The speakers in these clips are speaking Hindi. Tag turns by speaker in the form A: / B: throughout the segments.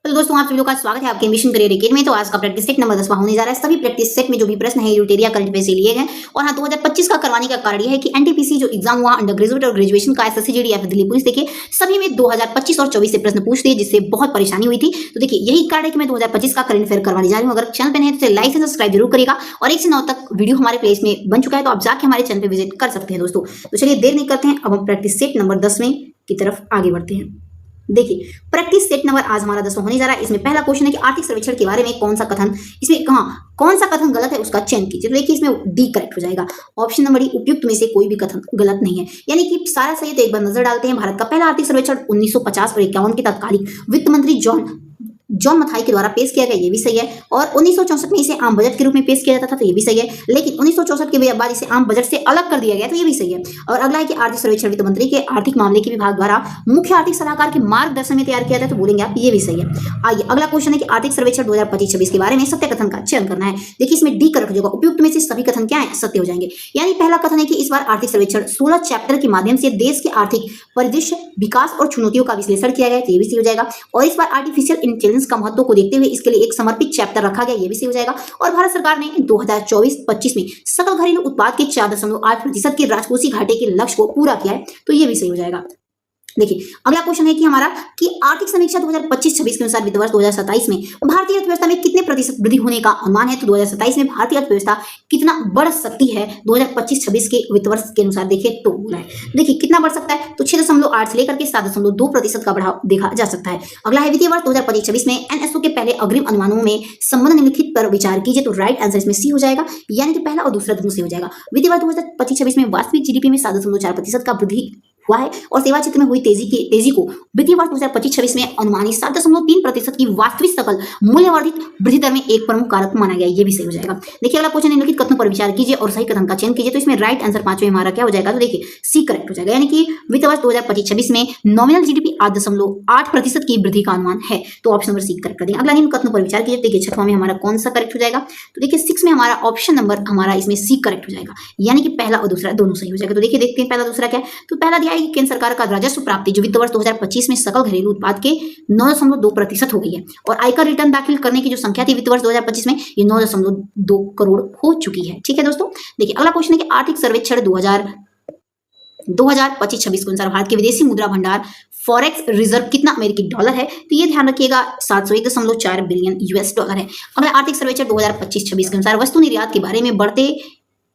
A: तो दोस्तों आप सभी लोग का स्वागत है आपके एम्बिशन करियर एकेडमी में। तो आज का प्रैक्टिस सेट नंबर 10 होने जा रहा है। सभी प्रैक्टिस सेट में जो भी प्रश्न है यूटेरिया करंट अफेयर्स से लिए गए और हाँ 2025 का करवाने का कारण यह है कि एनटीपीसी जो एग्जाम हुआ अंडर ग्रेजुएट और ग्रेजुएशन का एसएससी या फिर दिल्ली पुलिस देखिए सभी में 2025 और 24 से प्रश्न पूछते हैं जिससे बहुत परेशानी हुई थी। तो देखिए यही कारण है कि मैं 2025 का करंट अफेयर करवाने जा रही हूँ। अगर चैनल पे नहीं तो लाइक एंड सब्सक्राइब जरूर करेगा और 1 से 9 तक वीडियो हमारे प्लेलिस्ट में बन चुका है, तो आप जाके हमारे चैनल पे विजिट कर सकते हैं दोस्तों। तो चलिए देर नहीं करते हैं, अब हम प्रैक्टिस सेट नंबर 10 में की तरफ आगे बढ़ते हैं। देखिए प्रैक्टिस सेट नंबर आज हमारा 10 होने जा रहा है। इसमें पहला क्वेश्चन है कि आर्थिक सर्वेक्षण के बारे में कौन सा कथन कौन सा कथन गलत है उसका चयन कीजिए। तो देखिए इसमें डी करेक्ट हो जाएगा। ऑप्शन नंबर डी उपयुक्त में से कोई भी कथन गलत नहीं है, यानी कि सारा सही। तो एक बार नजर डालते हैं। भारत का पहला आर्थिक सर्वेक्षण 1950 और 51 के तत्कालीन वित्त मंत्री जॉन मथाई के द्वारा पेश किया गया, ये भी सही है। और 1964 में इसे आम बजट के रूप में पेश किया जाता था, तो ये भी सही है। लेकिन 1964 के बाद इसे आम बजट से अलग कर दिया गया, तो ये भी सही है। और अगला है कि आर्थिक सर्वेक्षण वित्त मंत्री के आर्थिक मामले के विभाग द्वारा मुख्य आर्थिक सलाहकार के मार्गदर्शन में तैयार किया जाता है, तो बोलेंगे आप, ये भी सही है। आइए अगला क्वेश्चन है कि आर्थिक सर्वेक्षण 2025-26 के बारे में सत्य कथन का चयन करना है। देखिए इसमें डी करेक्ट हो जाएगा। उपयुक्त में से सभी कथन क्या है, सत्य हो जाएंगे। यानी पहला कथन है कि इस बार आर्थिक सर्वेक्षण 16 चैप्टर के माध्यम से देश के आर्थिक परिदृश्य, विकास और चुनौतियों का विश्लेषण किया गया, तो ये भी सही हो जाएगा। और इस बार आर्टिफिशियल इंटेलिजेंस का महत्व को देखते हुए इसके लिए एक समर्पित चैप्टर रखा गया, ये भी सही हो जाएगा। और भारत सरकार ने 2024-25 में सकल घरेलू उत्पाद के 4.8% के राजकोषीय घाटे के लक्ष्य को पूरा किया है, तो ये भी सही हो जाएगा। देखिए अगला क्वेश्चन है कि हमारा कि आर्थिक समीक्षा 2025-26 के अनुसार वित्त वर्ष 2027 में भारतीय अर्थव्यवस्था में कितने प्रतिशत वृद्धि होने का अनुमान है। तो 2027 में भारतीय अर्थव्यवस्था कितना बढ़ सकती है 2025-26 के वित्त वर्ष के अनुसार देखिए तो बोला है। देखिए कितना बढ़ सकता है, तो 6.8 से लेकर के 7.2% का बढ़ाव देखा जा सकता है। अगला है वित्तीय वर्ष 2025-26 में एनएसओ के पहले अग्रिम अनुमानों में संबंध निम्नलिखित पर विचार कीजिए, तो राइट आंसर इसमें सी हो जाएगा, यानी कि पहला और दूसरा दोनों सही हो जाएगा। वित्तीय वर्ष 2025-26 में वास्तविक जीडीपी में 7.4% का वृद्धि हुआ है और सेवा क्षेत्र में हुई तेजी को वित्तीय वर्ष 2025-26 में अनुमानित 7.3% की वास्तविक सकल मूल्यवर्धित वृद्धि दर में एक प्रमुख कारक माना गया, ये भी सही हो जाएगा। देखिए अगला क्वेश्चन निम्नलिखित कथनों पर विचार कीजिए और सही कथन का चयन कीजिए, तो इसमें राइट आंसर पांचवें हमारा क्या हो जाएगा, तो देखिए सी करेक्ट हो जाएगा। यानी कि वित्त वर्ष 2025-26 में नॉमिनल जीडीपी 8.8% की वृद्धि का अनुमान है, तो ऑप्शन नंबर सी करेक्ट कर देंगे। अगला निम्न कथनों पर विचार कीजिए। देखिए छठवां में हमारा कौन सा करेक्ट हो जाएगा, तो देखिए 6 में हमारा ऑप्शन नंबर हमारा इसमें सी करेक्ट हो जाएगा, यानी कि पहला और दूसरा दोनों सही हो जाएगा। तो देखिए देखते हैं पहला दूसरा क्या है। तो पहला दिया है कि केंद्र सरकार का राजस्व प्राप्ति जो वित्त वर्ष 2025 में सकल घरेलू उत्पाद के 9.2% हो गई है और आयकर रिटर्न दाखिल करने की जो संख्या थी वित्त वर्ष 2025 में ये 9.2 करोड़ हो चुकी है। ठीक है दोस्तों। देखिए अगला क्वेश्चन है कि आर्थिक सर्वेक्षण 2025-26 के अनुसार भारत के विदेशी मुद्रा भंडार फॉरेक्स रिजर्व कितना अमेरिकी डॉलर है, तो ये ध्यान रखिएगा 701.4 बिलियन यूएस डॉलर है। अगला आर्थिक सर्वेक्षण 2025-26 के अनुसार वस्तु निर्यात के बारे में बढ़ते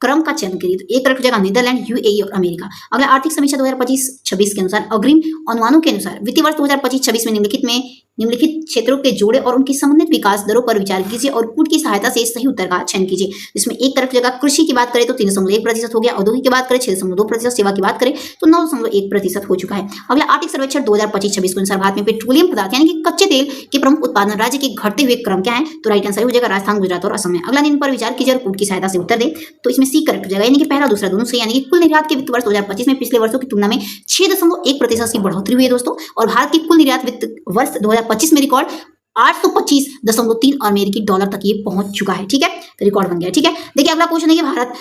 A: क्रम का चयन करिए, तो एक तरफ हो जाएगा नीदरलैंड, यूएई और अमेरिका। अगला आर्थिक समीक्षा 2025-26 के अनुसार अग्रिम अनुमानों के अनुसार वित्तीय वर्ष 2025-26 में निम्नलिखित क्षेत्रों के जोड़े और उनकी संबंधित विकास दरों पर विचार कीजिए और कूट की सहायता से सही उत्तर का चयन कीजिए। इसमें एक तरफ जगह कृषि की बात करें तो 3.1% हो गया, औद्योगिक की बात करें 6.2%, सेवा की बात करें तो 9.1% हो चुका है। अगला आर्थिक सर्वेक्षण 2025-26 के अनुसार भारत में पेट्रोलियम पदार्थ यानी कि कच्चे तेल के प्रमुख उत्पादन राज्य के घटते हुए क्रम क्या है, तो राइट आंसर हो जाएगा राजस्थान, गुजरात और असम में। अगला निम्न पर विचार कीजिए और कूट की सहायता से उत्तर दे, तो इसमें सी करेक्ट हो जाएगा, यानी कि पहला दूसरा दोनों सही। यानी कि कुल निर्यात के वित्त वर्ष 2025 में पिछले वर्षों की तुलना में 6.1% की बढ़ोतरी हुई है दोस्तों। और भारत की कुल निर्यात वित्त वर्ष 2025 में रिकॉर्ड 825.3 अमेरिकी डॉलर तक ये पहुंच चुका है। ठीक है, तो रिकॉर्ड बन गया। ठीक है, देखिए अगला क्वेश्चन है कि भारत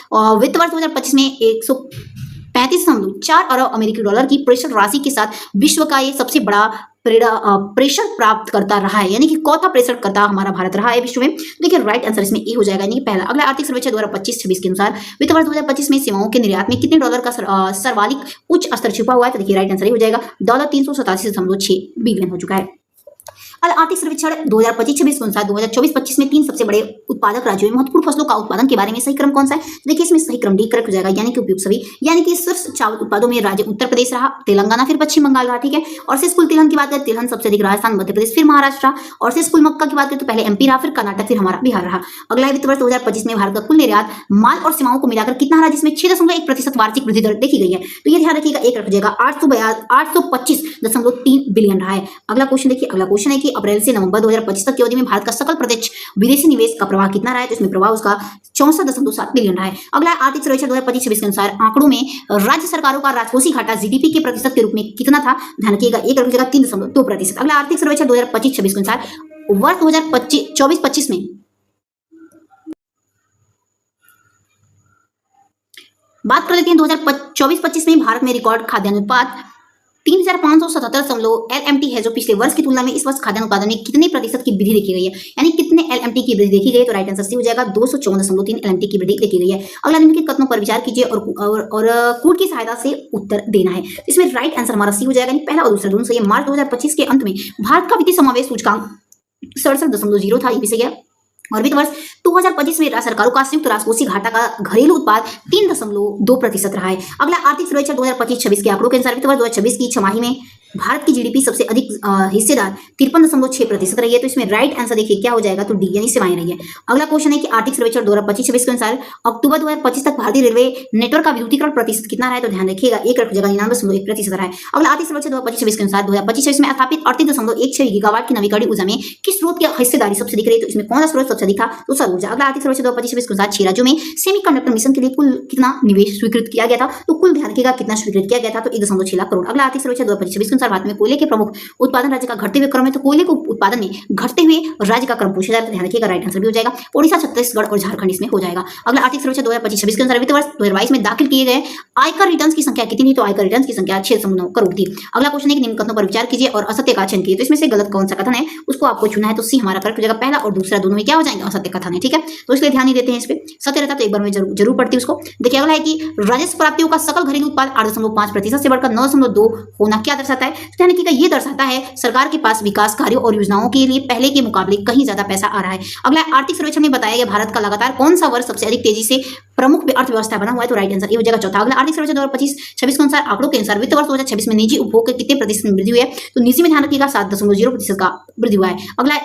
A: वित्त वर्ष 2025 में 135.4 अरब अमेरिकी डॉलर की प्रेषण राशि के साथ विश्व का ये सबसे बड़ा प्रेषण प्राप्त करता रहा है, यानी कि चौथा प्रेषण करता हमारा भारत रहा है विश्व में। देखिए राइट आंसर इसमें ए हो जाएगा, यानी कि पहला। अगला आर्थिक सर्वेक्षण 2025-26 के अनुसार वित्त वर्ष 2025 में सेवाओं के निर्यात में कितने डॉलर का सर्वाधिक उच्च स्तर छुपा हुआ है, तो देखिए राइट आंसर हो जाएगा $387.6 बिलियन हो चुका है। आर्थिक सर्वेक्षण 2025-26 के अनुसार 2024-25 में 3 सबसे बड़े उत्पादक राज्यों में महत्वपूर्ण फसलों का उत्पादन के बारे में सही क्रम कौन सा है, देखिए इसमें सही क्रम डी करेक्ट हो जाएगा, यानी कि उपयुक्त सभी। यानी कि सिर्फ चावल उत्पादों में राज्य उत्तर प्रदेश रहा, तेलंगाना फिर पश्चिम बंगाल रहा। ठीक है, और से कुल तिलहन की बात करें, तिलहन सबसे अधिक राजस्थान, मध्य प्रदेश फिर महाराष्ट्र रहा। और से कुल मक्का की बात करें तो पहले एमपी रहा, फिर कर्नाटक, फिर हमारा बिहार रहा। अगला वित्त वर्ष 2025 में भारत का कुल निर्यात माल और सेवाओं को मिलाकर कितना रहा, जिसमें 6.1% वार्षिक वृद्धि दर देखी गई है, तो ये ध्यान रखिएगा एक रख जाएगा 825.3 बिलियन रहा है। अगला क्वेश्चन देखिए, अगला क्वेश्चन है कि अप्रैल से नवंबर 2025 तक की अवधि में भारत का सकल प्रत्यक्ष विदेशी निवेश का प्रवाह कितना रहा है, तो इसमें प्रवाह उसका 64.7 बिलियन रहा है। अगला आर्थिक सर्वेक्षण 2025-26 के अनुसार आंकड़ों में राज्य सरकारों का राजकोषीय घाटा जीडीपी के प्रतिशत के रूप में कितना था, ध्यान रखिएगा एक रखिएगा 3.2%। अगला आर्थिक सर्वेक्षण 2025-26 के अनुसार वर्ष 2024-25 में बात कर लेते हैं 2024-25 में भारत में रिकॉर्ड खाद्यान्न उत्पाद 3,577 LMT है, जो पिछले वर्ष की तुलना में इस वर्ष खाद्यान्न उत्पादन में कितने प्रतिशत की वृद्धि देखी गई है, यानी कितने LMT की वृद्धि देखी गई है। तो राइट आंसर सी हो जाएगा 254.3 LMT की वृद्धि देखी गई है। अगला निम्नलिखित कथनों पर विचार कीजिए और कूट की सहायता से उत्तर देना है। इसमें राइट आंसर हमारा सी हो जाएगा, पहला और दूसरा दोनों सही है। मार्च 2025 के अंत में भारत का वित्तीय समावेश सूचकांक 67.0 था, ये भी सही है। और वित्त वर्ष 2025 में राज्य सरकारों का संयुक्त राजकोषीय घाटा का घरेलू उत्पाद 3.2% रहा है। अगला आर्थिक सर्वेक्षण 2025-26 के आंकड़ों के अनुसार वित्त वर्ष 2026 की छमाही में भारत की जीडीपी सबसे अधिक हिस्सेदार 53.6% रही है। तो इसमें राइट आंसर देखिए क्या हो जाएगा, तो डी यानी सेवाएं रही है। अगला क्वेश्चन है कि आर्थिक सर्वेक्षण 2025-26 के अनुसार अक्टूबर 2025 तक भारतीय रेलवे नेटवर्क का विद्युतीकरण प्रतिशत कितना रहा है, तो ध्यान रखिएगा 1 रहा है। अगला आर्थिक सर्वेक्षण 2025-26 के अनुसार 2025-26 में स्थापित 38.16 गीगावाट की नवीकरणीय ऊर्जा में किस स्रोत की हिस्सेदारी सबसे दिख रही है, तो इसमें कौन सा स्रोत सबसे अधिक था, तो सौर ऊर्जा। अगला आर्थिक सर्वेक्षण 2025-26 के अनुसार 6 राज्यों में सेमीकंडक्टर मिशन के लिए कुल कितना निवेश स्वीकृत किया गया था, तो कुल ध्यान रखिएगा कितना स्वीकृत किया गया था, तो 1.6 लाख करोड़। अगला आर्थिक सर्वेक्षण 2025-26 के अनुसार भारत में कोयले के प्रमुख उत्पादन राज्य का घटते हुए क्रम है, तो कोयले को उत्पादन में घटते हुए राज्य का क्रम पूछा जाए तो ध्यान रखिएगा राइट आंसर भी हो जाएगा ओडिशा, छत्तीसगढ़ और झारखंड इसमें हो जाएगा। अगला आर्थिक सर्वेक्षण 2025-26 के अनुसार वित्त वर्ष 2022 में दाखिल किए गए आयकर रिटर्न्स की संख्या कितनी थी, तो आयकर रिटर्न्स की संख्या 6.9 करोड़ थी। अगला क्वेश्चन है कि निम्न कथनों पर विचार कीजिए और असत्य का चयन कीजिए। तो इसमें से गलत कौन सा कथन है उसको आपको चुना है, तो सी हमारा करेक्ट हो जाएगा। पहला और दूसरा दोनों में क्या हो जाएंगे, असत्य कथन है, ठीक है, तो इसलिए ध्यान नहीं देते हैं इस पे। सत्य रहता तो एक बार में जरूर पढ़ती उसको। देखिए अगला है कि राजस्व प्राप्तियों का सकल घरेलू उत्पाद 8.5% से बढ़कर 9.2 होना क्या दर्शाता है, तो ध्यान रखिएगा ये दर्शाता है सरकार के पास विकास कार्यों और योजनाओं के लिए पहले के मुकाबले कहीं ज्यादा पैसा आ रहा है। अगला आर्थिक सर्वेक्षण में बताया गया भारत का लगातार कौन सा वर्ष सबसे अधिक तेजी से प्रमुख अर्थव्यवस्था बना हुआ है, तो राइट आंसर ये हो जाएगा चौथा। अगला आर्थिक सर्वेक्षण 2025-26 के अनुसार आंकड़ों के अनुसार वित्त वर्ष 2026 में निजी उपभोग के कितने प्रतिशत में वृद्धि हुई है, तो निजी में ध्यान रखिएगा 7.0% का वृद्धि हुआ है। अगला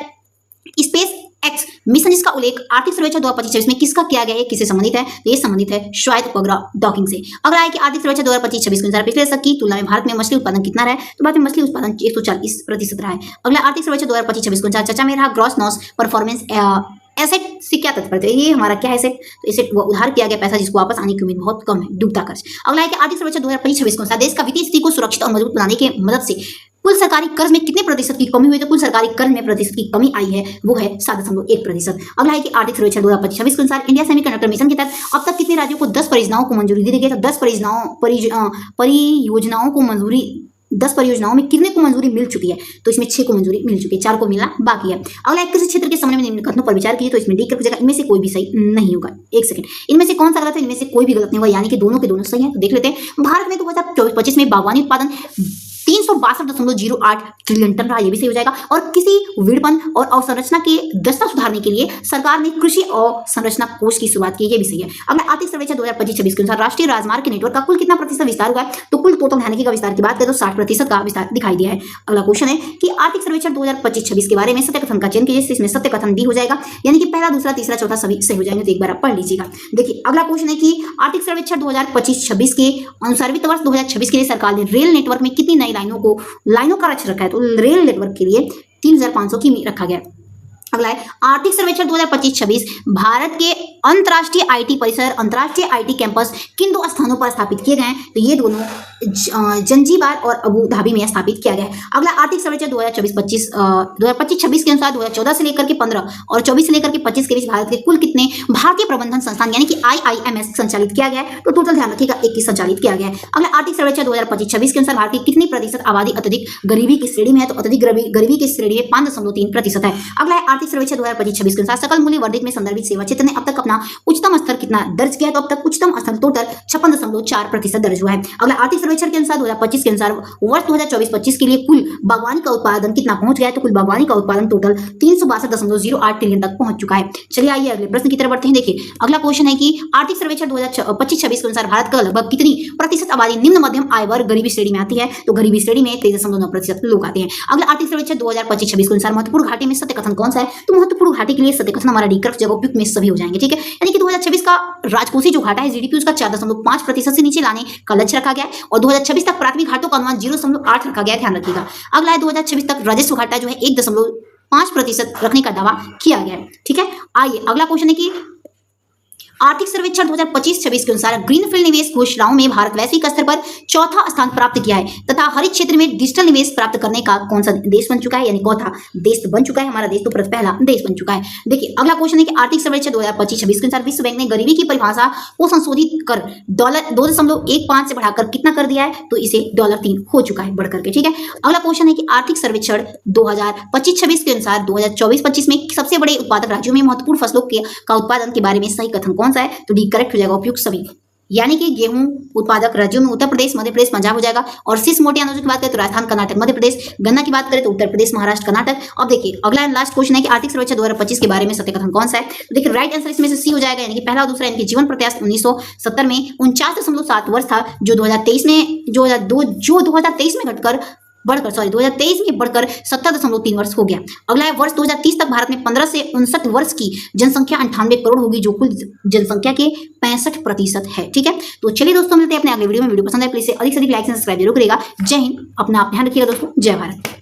A: स्पेस एक्स मिशन, जिसका उल्लेख आर्थिक सर्वेक्षण 2025-26 में किसका किया गया है, किससे संबंधित है, तो ये संबंधित है स्वायत्त उपग्रह डॉकिंग से। अगला है कि आर्थिक सर्वेक्षण 2025-26 के अनुसार पिछले दशक की तुलना में भारत में मछली उत्पादन कितना रहा है, तो भारत में मछली उत्पादन 140% रहा है। अगला आर्थिक सर्वेक्षण 2025-26 के अनुसार चर्चा में रहा ग्रॉस नॉस परफॉर्मेंस एसेट से क्या तात्पर्य है, ये हमारा क्या है एसेट, तो एसेट वो उधार किया गया पैसा जिसको वापस आने की उम्मीद बहुत कम है, डूबता कर्ज। अगला है कि आर्थिक सर्वेक्षण 2025-26 के अनुसार देश का वित्तीय स्थिति को सुरक्षित और मजबूत बनाने के मदद से कुल सरकारी कर्ज में कितने प्रतिशत की कमी हुई, तो कुल सरकारी कर्ज में प्रतिशत की कमी आई है वो है 7.1%। अगला है कि आर्थिक सर्वेक्षण 2025-26 के अनुसार इंडिया सेमीकंडक्टर मिशन के तहत अब तक कितने राज्यों को 10 परियोजनाओं को मंजूरी दी गई है, तो 10 परियोजनाओं को मंजूरी 10 परियोजनाओं में कितने को मंजूरी मिल चुकी है, तो इसमें 6 को मंजूरी मिल चुकी है, 4 को मिलना बाकी है। अगला कृषि क्षेत्र के संबंध में निम्न कथनों पर विचार कीजिए, तो इसमें डी कर जगह इनमें से कोई भी सही नहीं होगा। एक सेकंड, इनमें से कौन सा गलत है, इनमें से कोई भी गलत नहीं होगा, यानी कि दोनों के दोनों सही है। तो देख लेते हैं भारत में 2024-25 में बागवानी उत्पादन 362.08 ट्रिलियन टन रहा, ये भी सही हो जाएगा। और किसी विपणन और अवसंरचना के दस्ता सुधारने के लिए सरकार ने कृषि अवसंरचना कोष की शुरुआत की, ये भी सही है। अगला आर्थिक सर्वेक्षण 2025-26 के अनुसार राष्ट्रीय राजमार्ग के नेटवर्क का कुल कितना प्रतिशत विस्तार हुआ है, तो कुल टोटल ध्यान का विस्तार की बात करें तो 60% का विस्तार दिखाई दिया है। अगला क्वेश्चन है कि आर्थिक सर्वेक्षण 2025-26 के बारे में सत्य कथन का चयन कीजिए, इसमें सत्य कथन डी हो जाएगा, यानी कि पहला दूसरा तीसरा चौथा सभी सही हो जाएंगे, तो एक बार आप पढ़ लीजिएगा। देखिए अगला क्वेश्चन है कि आर्थिक सर्वेक्षण 2025-26 के अनुसार वित्त वर्ष 2026 के लिए सरकार ने रेल नेटवर्क में कितनी नई लाइनों का लक्ष्य रखा है, तो रेल नेटवर्क के लिए 3,500 की रखा गया। अगला है आर्थिक सर्वेक्षण 2025-26 भारत के अंतर्राष्ट्रीय आईटी परिसर, अंतर्राष्ट्रीय आईटी कैंपस किन दो स्थानों पर स्थापित किए गए हैं, तो ये दोनों जंजीबार और अबू धाबी में स्थापित किया गया है। अगला आर्थिक सर्वेक्षण 2025-26 के अनुसार 2014 से लेकर के 15 और 24 से लेकर के 25 के बीच भारत के कुल कितने भारतीय प्रबंधन संस्थान यानी कि IIMS संचालित किया गया है, तो टोटल ध्यान रखिएगा 21 संचालित किया गया है। अगला आर्थिक सर्वेक्षण 2025-26 के अनुसार भारत की कितनी प्रतिशत आबादी अत्यधिक गरीबी की श्रेणी में है, तो अत्यधिक गरीबी की श्रेणी में 5.3% है। अगला है आर्थिक सर्वेक्षण 2025-26 के अनुसार सकल मूल्य वर्धित में संदर्भित सेवा क्षेत्र ने अब तक अपना उच्चतम स्तर कितना दर्ज किया है, तो अब तक उच्चतम स्तर टोटल 56.4% दर्ज हुआ है। अगला आर्थिक सर्वेक्षण के अनुसार 2025 के अनुसार वर्ष 2024-25 के लिए कुल बागवानी का उत्पादन कितना पहुंच गया है, तो कुल बागवानी का उत्पादन टोटल 362.08 ट्रिलियन तक पहुंच चुका है। चलिए आइए अगले प्रश्न की तरफ बढ़ते हैं। देखिए अगला क्वेश्चन है कि आर्थिक सर्वेक्षण 2025-26 के अनुसार भारत का लगभग कितनी प्रतिशत आबादी निम्न मध्यम आय वर्ग गरीबी श्रेणी में आती है, तो गरीबी श्रेणी में 23.9% लोग आते हैं। अगला आर्थिक सर्वेक्षण 2025-26 के अनुसार महत्वपूर्ण घाटी में सत्य कथन कौन सा है, तो महत्वपूर्ण घाटी के लिए सत्य कथन हमारा डी जगह उपयुक्त में सभी हो जाएंगे, ठीक है। यानी कि 2026 का राजकोषीय जो घाटा है जीडीपी उसका 4.5% से नीचे लाने का लक्ष्य रखा गया है और 2026 तक प्राथमिक घाटों का अनुमान 0.8 रखा गया है, ध्यान रखिएगा। अगला है 2026 तक राजस्व घाटा जो है 1.5% रखने का दावा किया गया है, ठीक है। आइए अगला क्वेश्चन है कि आर्थिक सर्वेक्षण 2025-26 के अनुसार ग्रीनफील्ड निवेश घोषणाओं में भारत वैश्विक स्तर पर चौथा स्थान प्राप्त किया है तथा हरित क्षेत्र में डिजिटल निवेश प्राप्त करने का कौन सा देश बन चुका है, यानी चौथा देश बन चुका है हमारा देश, तो पहला देश बन चुका है। देखिए अगला क्वेश्चन है कि आर्थिक सर्वेक्षण 2025-26 के अनुसार विश्व बैंक ने गरीबी की परिभाषा को संशोधित कर $2.15 से बढ़ाकर कितना कर दिया है, तो इसे $3 हो चुका है बढ़ करके, ठीक है। अगला क्वेश्चन है कि आर्थिक सर्वेक्षण 2025-26 के अनुसार 2024-25 में सबसे बड़े उत्पादक राज्यों में महत्वपूर्ण फसलों का उत्पादन के बारे में सही कथन कौन सा है, तो डी करेक्ट हो जाएगा उपयुक्त सभी, यानी कि गेहूं उत्पादक राज्यों में उत्तर प्रदेश, मध्य प्रदेश, पंजाब हो जाएगा। और शीर्ष मोटे अनाजों की बात करें तो राजस्थान, कर्नाटक, मध्य प्रदेश। गन्ना की बात करें तो उत्तर प्रदेश, महाराष्ट्र, कर्नाटक। अब देखिए अगला एंड लास्ट क्वेश्चन है कि आर्थिक सर्वेक्षण 2025 के बारे में सत्य कथन कौन सा है, तो देखिए राइट आंसर इसमें से सी हो जाएगा, यानी कि पहला और दूसरा। इनकी जीवन प्रत्याशा 1970 में 49.7 वर्ष था, जो 2023 में घटकर 2023 में बढ़कर 17.3 वर्ष हो गया। अगला है वर्ष 2030 तक भारत में 15 से 59 वर्ष की जनसंख्या 98 करोड़ होगी, जो कुल जनसंख्या के 65% है, ठीक है। तो चलिए दोस्तों मिलते हैं अपने अगले वीडियो में। वीडियो पसंद है प्लीज से अधिक लाइक एंड सब्सक्राइब जरूर करेगा। जय हिंद, अपना ध्यान रखिएगा दोस्तों। जय भारत।